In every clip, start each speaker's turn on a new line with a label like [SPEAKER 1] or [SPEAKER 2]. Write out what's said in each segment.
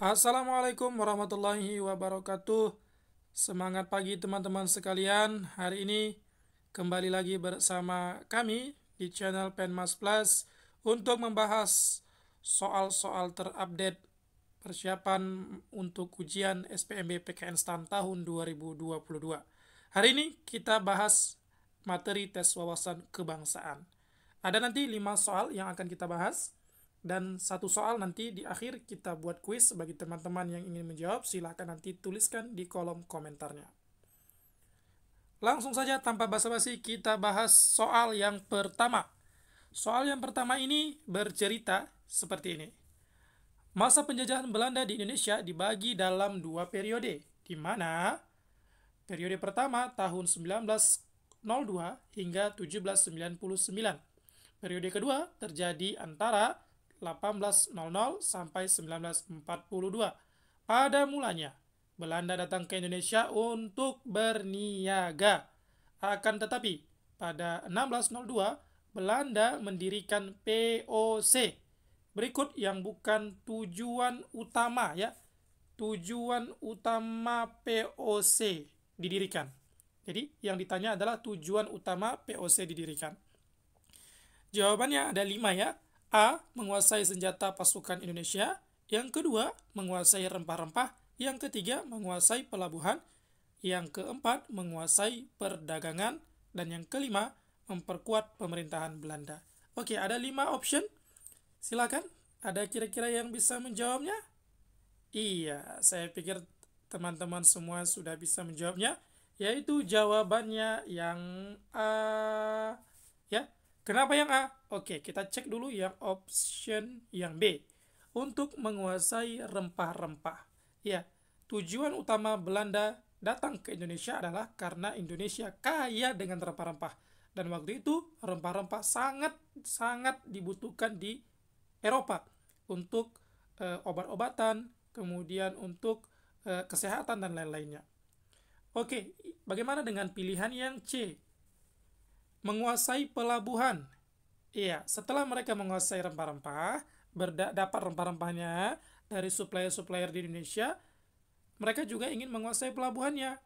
[SPEAKER 1] Assalamualaikum warahmatullahi wabarakatuh. Semangat pagi teman-teman sekalian. Hari ini kembali lagi bersama kami di channel Penmas Plus untuk membahas soal-soal terupdate persiapan untuk ujian SPMB PKN STAN tahun 2022. Hari ini kita bahas materi tes wawasan kebangsaan. Ada nanti 5 soal yang akan kita bahas, dan satu soal nanti di akhir kita buat kuis bagi teman-teman yang ingin menjawab. Silahkan nanti tuliskan di kolom komentarnya. Langsung saja tanpa basa-basi kita bahas soal yang pertama. Soal yang pertama ini bercerita seperti ini. Masa penjajahan Belanda di Indonesia dibagi dalam dua periode, di mana periode pertama tahun 1902 hingga 1799. Periode kedua terjadi antara 1800 sampai 1942. Pada mulanya, Belanda datang ke Indonesia untuk berniaga. Akan tetapi, pada 1602, Belanda mendirikan POC. Berikut yang bukan tujuan utama ya. Tujuan utama POC didirikan. Jadi, yang ditanya adalah tujuan utama POC didirikan. Jawabannya ada 5 ya. A. Menguasai senjata pasukan Indonesia. Yang kedua, menguasai rempah-rempah. Yang ketiga, menguasai pelabuhan. Yang keempat, menguasai perdagangan. Dan yang kelima, memperkuat pemerintahan Belanda. Oke, ada 5 option. Silakan, ada kira-kira yang bisa menjawabnya? Iya, saya pikir teman-teman semua sudah bisa menjawabnya. Yaitu jawabannya yang A. Ya, kenapa yang A? Oke, kita cek dulu yang option yang B. Untuk menguasai rempah-rempah. Ya, tujuan utama Belanda datang ke Indonesia adalah karena Indonesia kaya dengan rempah-rempah. Dan waktu itu rempah-rempah sangat dibutuhkan di Eropa untuk obat-obatan, kemudian untuk kesehatan dan lain-lainnya. Oke, bagaimana dengan pilihan yang C? Menguasai pelabuhan. Iya, setelah mereka menguasai rempah-rempah, dapat rempah-rempahnya dari supplier-supplier di Indonesia, mereka juga ingin menguasai pelabuhannya.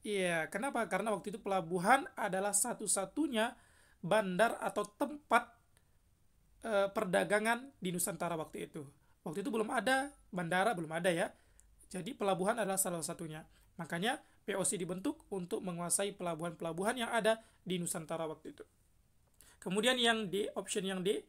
[SPEAKER 1] Iya, kenapa? Karena waktu itu pelabuhan adalah satu-satunya bandar atau tempat perdagangan di Nusantara waktu itu. Waktu itu belum ada bandara, belum ada ya. Jadi pelabuhan adalah salah satunya. Makanya POC dibentuk untuk menguasai pelabuhan-pelabuhan yang ada di Nusantara waktu itu. Kemudian yang D, option yang D,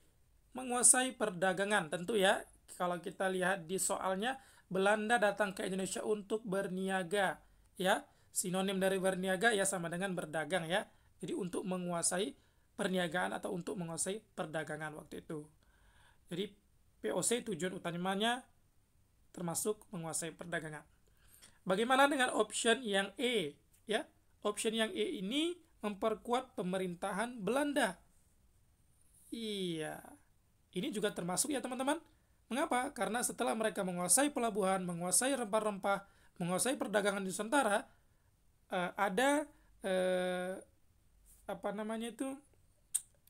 [SPEAKER 1] menguasai perdagangan. Tentu ya, kalau kita lihat di soalnya, Belanda datang ke Indonesia untuk berniaga. Ya, sinonim dari berniaga ya sama dengan berdagang ya. Jadi untuk menguasai perniagaan atau untuk menguasai perdagangan waktu itu. Jadi POC tujuan utamanya termasuk menguasai perdagangan. Bagaimana dengan option yang E? Ya, option yang E ini memperkuat pemerintahan Belanda. Iya, ini juga termasuk ya teman-teman. Mengapa? Karena setelah mereka menguasai pelabuhan, menguasai rempah-rempah, menguasai perdagangan di Nusantara, ada apa namanya itu,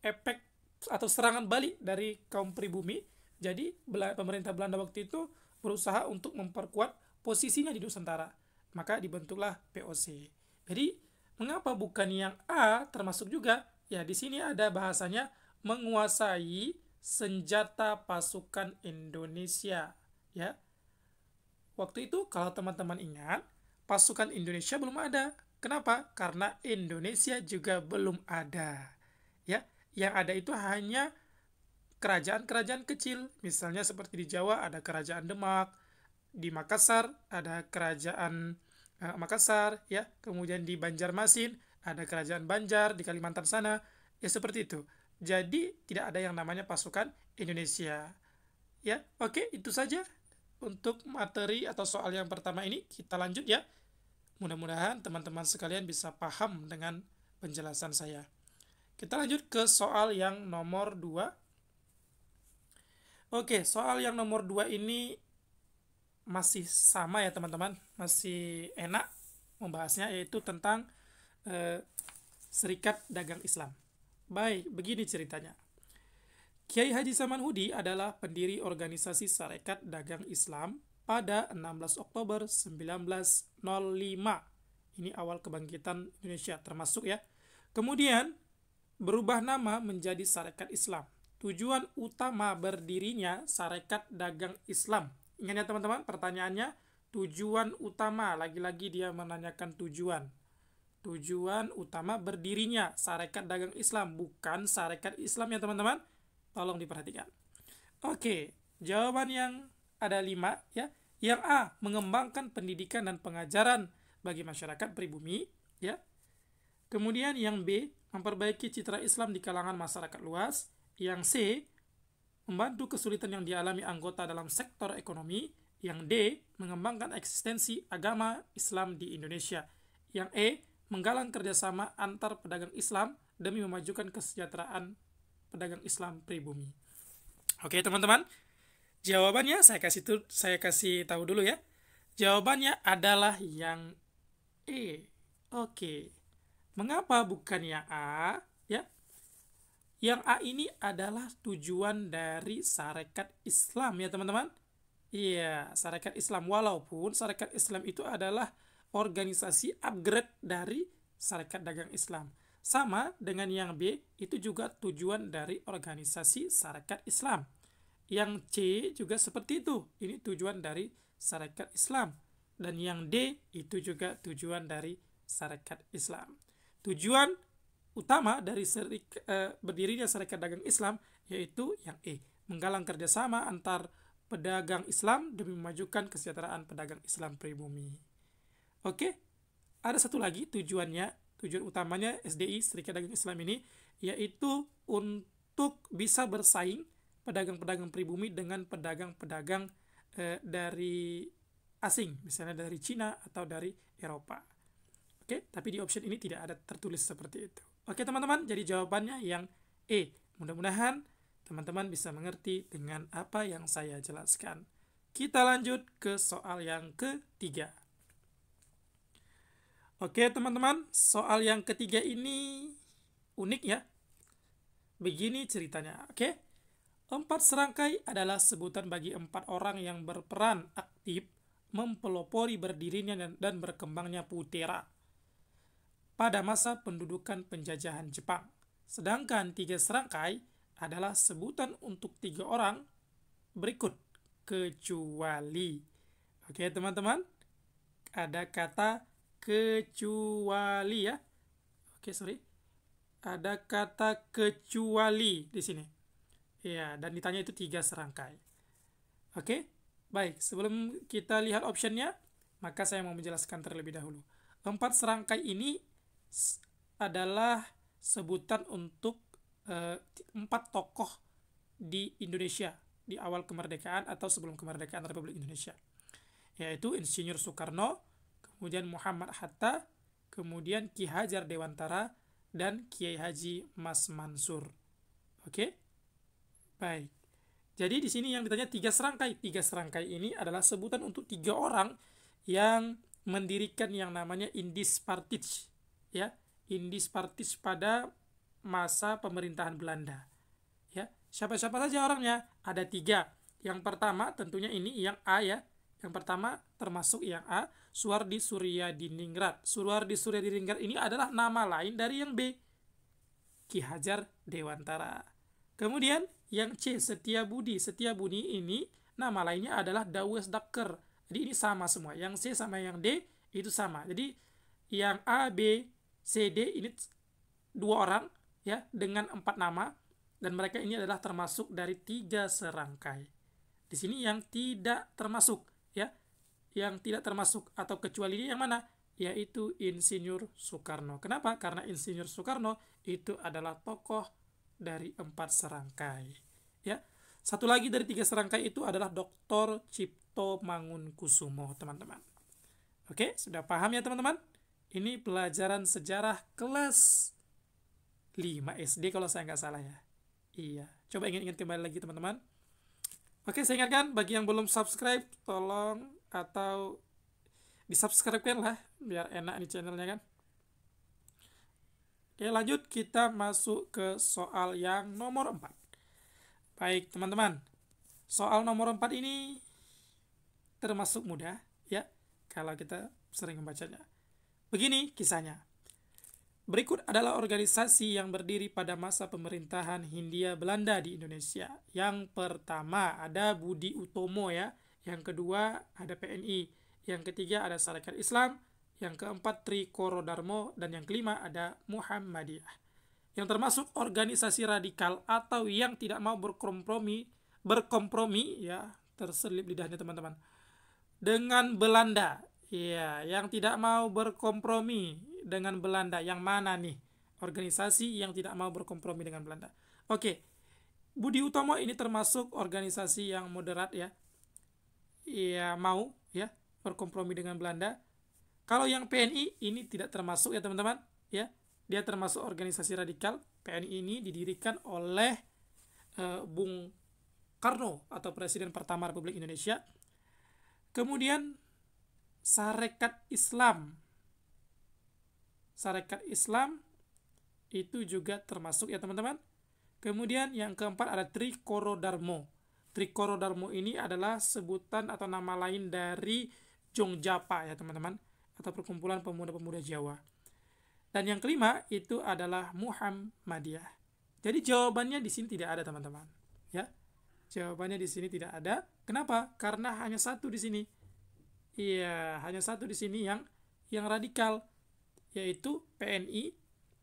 [SPEAKER 1] efek atau serangan balik dari kaum pribumi. Jadi pemerintah Belanda waktu itu berusaha untuk memperkuat posisinya di Nusantara. Maka dibentuklah POC. Jadi mengapa bukan yang A termasuk juga? Ya di sini ada bahasanya menguasai senjata pasukan Indonesia. Ya, waktu itu kalau teman-teman ingat, pasukan Indonesia belum ada. Kenapa? Karena Indonesia juga belum ada. Ya, yang ada itu hanya kerajaan-kerajaan kecil. Misalnya seperti di Jawa ada kerajaan Demak, di Makassar ada kerajaan Makassar, ya. Kemudian di Banjarmasin ada kerajaan Banjar, di Kalimantan sana, ya seperti itu. Jadi tidak ada yang namanya pasukan Indonesia. Ya, oke, itu saja untuk materi atau soal yang pertama ini. Kita lanjut ya. Mudah-mudahan teman-teman sekalian bisa paham dengan penjelasan saya. Kita lanjut ke soal yang nomor 2. Oke, soal yang nomor 2 ini masih sama ya teman-teman. Masih enak membahasnya, yaitu tentang Serikat Dagang Islam. Baik, begini ceritanya. Kiai Haji Samanhudi adalah pendiri organisasi Serikat Dagang Islam pada 16 Oktober 1905. Ini awal kebangkitan Indonesia termasuk ya. Kemudian berubah nama menjadi Sarekat Islam. Tujuan utama berdirinya Sarekat Dagang Islam. Ingat ya teman-teman, pertanyaannya tujuan utama. Lagi-lagi dia menanyakan tujuan. Tujuan utama berdirinya Sarekat Dagang Islam, bukan Sarekat Islam ya teman-teman. Tolong diperhatikan. Oke, jawaban yang ada 5 ya. Yang A, mengembangkan pendidikan dan pengajaran bagi masyarakat pribumi ya. Kemudian yang B, memperbaiki citra Islam di kalangan masyarakat luas. Yang C, membantu kesulitan yang dialami anggota dalam sektor ekonomi. Yang D, mengembangkan eksistensi agama Islam di Indonesia. Yang E, menggalang kerjasama antar pedagang Islam demi memajukan kesejahteraan pedagang Islam pribumi. Oke teman-teman, jawabannya saya kasih tahu dulu ya. Jawabannya adalah yang E. Oke. Mengapa bukan yang A? Ya. Yang A ini adalah tujuan dari Sarekat Islam ya teman-teman. Iya, Sarekat Islam. Walaupun Sarekat Islam itu adalah organisasi upgrade dari Sarekat Dagang Islam. Sama dengan yang B, itu juga tujuan dari organisasi Sarekat Islam. Yang C juga seperti itu. Ini tujuan dari Sarekat Islam. Dan yang D itu juga tujuan dari Sarekat Islam. Tujuan utama dari berdirinya Sarekat Dagang Islam yaitu yang E, menggalang kerjasama antar pedagang Islam demi memajukan kesejahteraan pedagang Islam pribumi. Oke, ada satu lagi tujuan utamanya SDI, Serikat Dagang Islam ini, yaitu untuk bisa bersaing pedagang-pedagang pribumi dengan pedagang-pedagang dari asing, misalnya dari Cina atau dari Eropa. Oke, tapi di option ini tidak ada tertulis seperti itu. Oke teman-teman, jadi jawabannya yang E. Mudah-mudahan teman-teman bisa mengerti dengan apa yang saya jelaskan. Kita lanjut ke soal yang ketiga. Oke teman-teman, soal yang ketiga ini unik ya. Begini ceritanya, oke. 4 serangkai adalah sebutan bagi 4 orang yang berperan aktif mempelopori berdirinya dan berkembangnya Putera pada masa pendudukan penjajahan Jepang. Sedangkan 3 serangkai adalah sebutan untuk 3 orang berikut kecuali. Oke teman-teman, ada kata kecuali ya. Oke, sorry. Ada kata kecuali di sini. Ya, dan ditanya itu 3 serangkai. Oke, baik. Sebelum kita lihat optionnya, maka saya mau menjelaskan terlebih dahulu. 4 serangkai ini adalah sebutan untuk 4 tokoh di Indonesia di awal kemerdekaan atau sebelum kemerdekaan Republik Indonesia, yaitu Insinyur Soekarno, kemudian Muhammad Hatta, kemudian Ki Hajar Dewantara, dan Kiai Haji Mas Mansur. Oke, baik. Jadi di sini yang ditanya 3 serangkai. 3 serangkai ini adalah sebutan untuk 3 orang yang mendirikan yang namanya Indies Partij, ya, Indies Partij pada masa pemerintahan Belanda. Ya, siapa-siapa saja orangnya? Ada 3. Yang pertama tentunya ini yang A ya. Yang pertama termasuk yang A, Suwardi Suryadiningrat. Suwardi Suryadiningrat ini adalah nama lain dari yang B, Ki Hajar Dewantara. Kemudian yang C, Setiabudi. Setiabudi ini nama lainnya adalah Dawes Dakker. Jadi ini sama semua. Yang C sama yang D itu sama. Jadi yang A, B, C, D ini 2 orang ya dengan 4 nama, dan mereka ini adalah termasuk dari 3 serangkai. Di sini yang tidak termasuk ya. Yang tidak termasuk atau kecuali yang mana? Yaitu Insinyur Soekarno. Kenapa? Karena Insinyur Soekarno itu adalah tokoh dari 4 serangkai. Ya. Satu lagi dari 3 serangkai itu adalah Dr. Cipto Mangunkusumo, teman-teman. Oke, sudah paham ya teman-teman? Ini pelajaran sejarah kelas 5 SD kalau saya nggak salah ya. Iya, coba ingat-ingat kembali lagi teman-teman. Oke, saya ingatkan bagi yang belum subscribe, tolong atau di-subscribe-kan lah, biar enak nih channelnya kan. Oke, lanjut kita masuk ke soal yang nomor 4. Baik teman-teman, soal nomor 4 ini termasuk mudah ya kalau kita sering membacanya. Begini kisahnya. Berikut adalah organisasi yang berdiri pada masa pemerintahan Hindia Belanda di Indonesia. Yang pertama ada Budi Utomo ya. Yang kedua ada PNI. Yang ketiga ada Sarekat Islam. Yang keempat Trikoro Darmo. Dan yang kelima ada Muhammadiyah. Yang termasuk organisasi radikal atau yang tidak mau berkompromi ya, terselip lidahnya teman-teman, dengan Belanda. Ya, yang tidak mau berkompromi dengan Belanda. Yang mana nih? Organisasi yang tidak mau berkompromi dengan Belanda. Oke. Budi Utomo ini termasuk organisasi yang moderat ya. Ya, mau ya berkompromi dengan Belanda. Kalau yang PNI ini tidak termasuk ya teman-teman, ya. Dia termasuk organisasi radikal. PNI ini didirikan oleh Bung Karno atau Presiden pertama Republik Indonesia. Kemudian Sarekat Islam. Sarekat Islam itu juga termasuk ya teman-teman. Kemudian yang keempat ada Trikoro Darmo. Trikoro Darmo ini adalah sebutan atau nama lain dari Jongjapa ya teman-teman, atau perkumpulan pemuda-pemuda Jawa. Dan yang kelima itu adalah Muhammadiyah. Jadi jawabannya di sini tidak ada teman-teman. Ya, jawabannya di sini tidak ada. Kenapa? Karena hanya satu di sini. Iya, hanya satu di sini yang radikal, yaitu PNI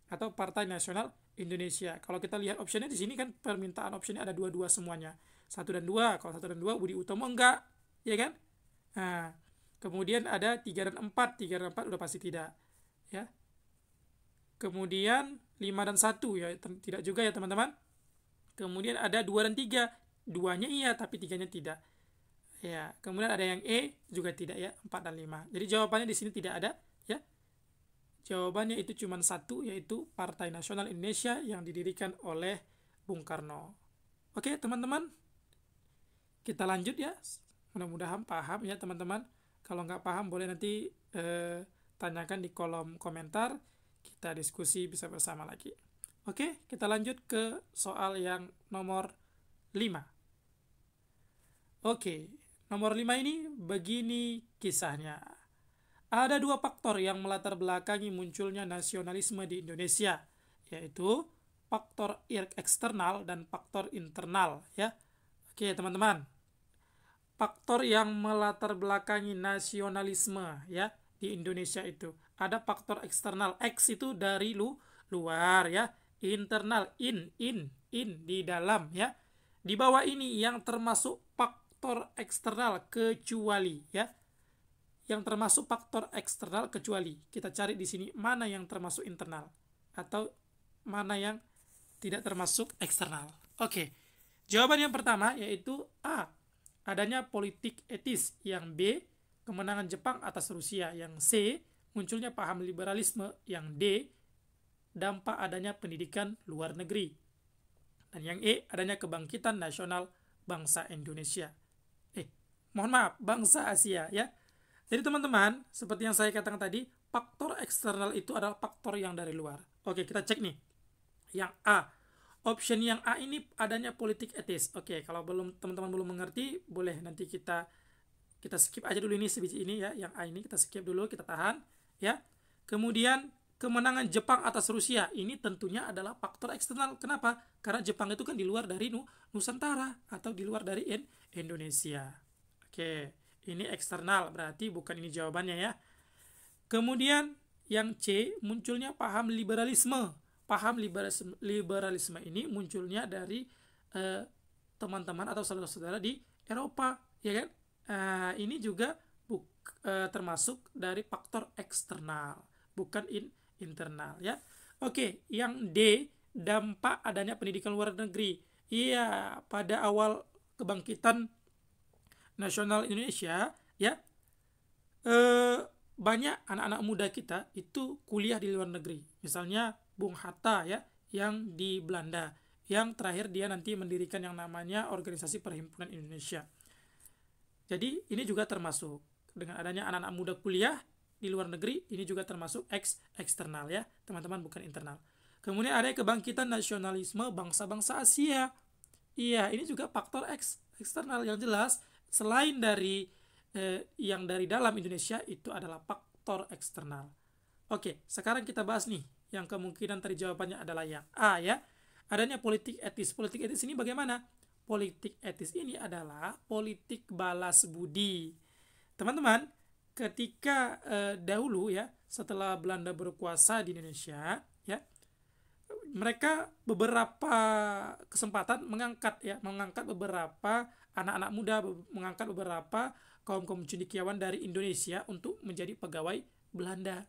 [SPEAKER 1] atau Partai Nasional Indonesia. Kalau kita lihat optionnya di sini kan permintaan optionnya ada dua-dua semuanya. 1 dan 2. Kalau 1 dan 2 Budi Utomo enggak, ya kan? Nah, kemudian ada 3 dan 4. 3 dan 4 udah pasti tidak. Ya. Kemudian 5 dan 1 ya tidak juga ya teman-teman. Kemudian ada 2 dan 3. 2-nya iya tapi 3-nya tidak. Ya, kemudian ada yang E juga tidak ya, 4 dan 5. Jadi jawabannya di sini tidak ada ya. Jawabannya itu cuma satu, yaitu Partai Nasional Indonesia yang didirikan oleh Bung Karno. Oke, teman-teman. Kita lanjut ya. Mudah-mudahan paham ya teman-teman. Kalau nggak paham boleh nanti tanyakan di kolom komentar. Kita diskusi bisa bersama lagi. Oke, kita lanjut ke soal yang nomor 5. Oke, nomor 5 ini begini kisahnya. Ada 2 faktor yang melatar belakangi munculnya nasionalisme di Indonesia, yaitu faktor eksternal dan faktor internal ya. Oke, teman-teman. Faktor yang melatar belakangi nasionalisme ya di Indonesia itu ada faktor eksternal. X itu dari luar ya, internal in di dalam ya. Di bawah ini yang termasuk faktor eksternal kecuali ya. Yang termasuk faktor eksternal kecuali. Kita cari di sini mana yang termasuk internal atau mana yang tidak termasuk eksternal. Oke. Jawaban yang pertama yaitu A, adanya politik etis. Yang B, kemenangan Jepang atas Rusia. Yang C, munculnya paham liberalisme. Yang D, dampak adanya pendidikan luar negeri. Dan yang E, adanya kebangkitan nasional bangsa Indonesia. Mohon maaf, bangsa Asia ya. Jadi teman-teman, seperti yang saya katakan tadi, faktor eksternal itu adalah faktor yang dari luar. Oke, kita cek nih. Yang A. Option yang A ini adanya politik etis. Oke, kalau teman-teman belum mengerti, boleh nanti kita skip aja dulu ini sebiji ini ya. Yang A ini kita skip dulu, kita tahan ya. Kemudian kemenangan Jepang atas Rusia ini tentunya adalah faktor eksternal. Kenapa? Karena Jepang itu kan di luar dari Nusantara atau di luar dari Indonesia. Oke, ini eksternal berarti bukan ini jawabannya ya. Kemudian yang C, munculnya paham liberalisme. Paham liberalisme ini munculnya dari teman-teman atau saudara-saudara di Eropa, ya kan? Ini juga termasuk dari faktor eksternal, bukan internal, ya. Oke, yang D, dampak adanya pendidikan luar negeri. Iya, pada awal kebangkitan nasional Indonesia, ya, banyak anak-anak muda kita itu kuliah di luar negeri. Misalnya Bung Hatta ya, yang di Belanda, yang terakhir dia nanti mendirikan yang namanya Organisasi Perhimpunan Indonesia. Jadi ini juga termasuk dengan adanya anak-anak muda kuliah di luar negeri, ini juga termasuk eksternal ya, teman-teman, bukan internal. Kemudian ada kebangkitan nasionalisme bangsa-bangsa Asia. Iya, ini juga faktor eksternal yang jelas. Selain dari yang dari dalam Indonesia itu adalah faktor eksternal. Oke, sekarang kita bahas nih yang kemungkinan tadi jawabannya adalah yang A ya. Adanya politik etis. Politik etis ini bagaimana? Politik etis ini adalah politik balas budi. Teman-teman, ketika dahulu ya, setelah Belanda berkuasa di Indonesia, ya, mereka beberapa kesempatan mengangkat beberapa anak-anak muda, mengangkat beberapa kaum cendekiawan dari Indonesia untuk menjadi pegawai Belanda.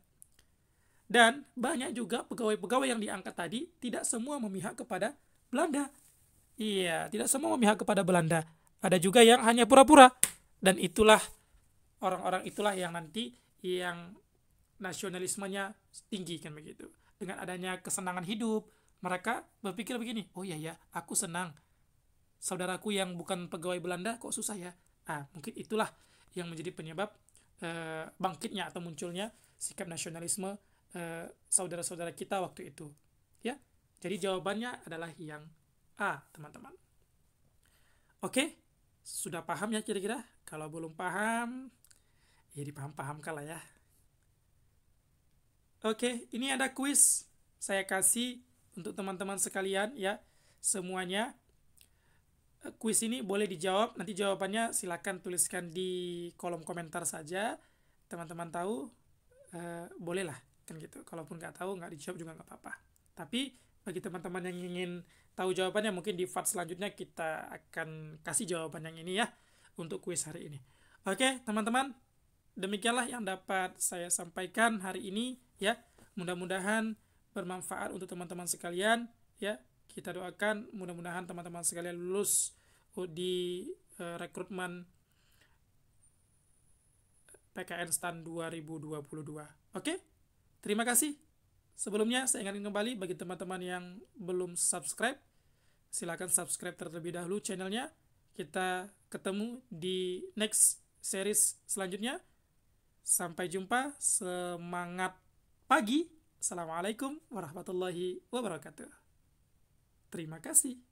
[SPEAKER 1] Dan banyak juga pegawai-pegawai yang diangkat tadi tidak semua memihak kepada Belanda. Iya, tidak semua memihak kepada Belanda. Ada juga yang hanya pura-pura. Dan itulah orang-orang itulah yang nanti yang nasionalismenya tinggi kan begitu. Dengan adanya kesenangan hidup, mereka berpikir begini, oh iya ya, aku senang. Saudaraku yang bukan pegawai Belanda kok susah ya. Mungkin itulah yang menjadi penyebab bangkitnya atau munculnya sikap nasionalisme saudara-saudara kita waktu itu. Ya, jadi jawabannya adalah yang A, teman-teman. Oke, sudah paham ya kira-kira? Kalau belum paham, ya dipaham-pahamkan lah ya. Oke, ini ada kuis saya kasih untuk teman-teman sekalian ya. Semuanya kuis ini boleh dijawab. Nanti jawabannya silakan tuliskan di kolom komentar saja. Teman-teman tahu, bolehlah kan gitu. Kalaupun nggak tahu, nggak dijawab juga nggak apa-apa. Tapi bagi teman-teman yang ingin tahu jawabannya, mungkin di part selanjutnya kita akan kasih jawaban yang ini ya untuk kuis hari ini. Oke, teman-teman, demikianlah yang dapat saya sampaikan hari ini ya. Mudah-mudahan bermanfaat untuk teman-teman sekalian ya. Kita doakan mudah-mudahan teman-teman sekalian lulus di rekrutmen PKN STAN 2022. Oke? Terima kasih. Sebelumnya saya ingatkan kembali bagi teman-teman yang belum subscribe, silakan subscribe terlebih dahulu channelnya. Kita ketemu di next series selanjutnya. Sampai jumpa. Semangat pagi. Assalamualaikum warahmatullahi wabarakatuh. Terima kasih.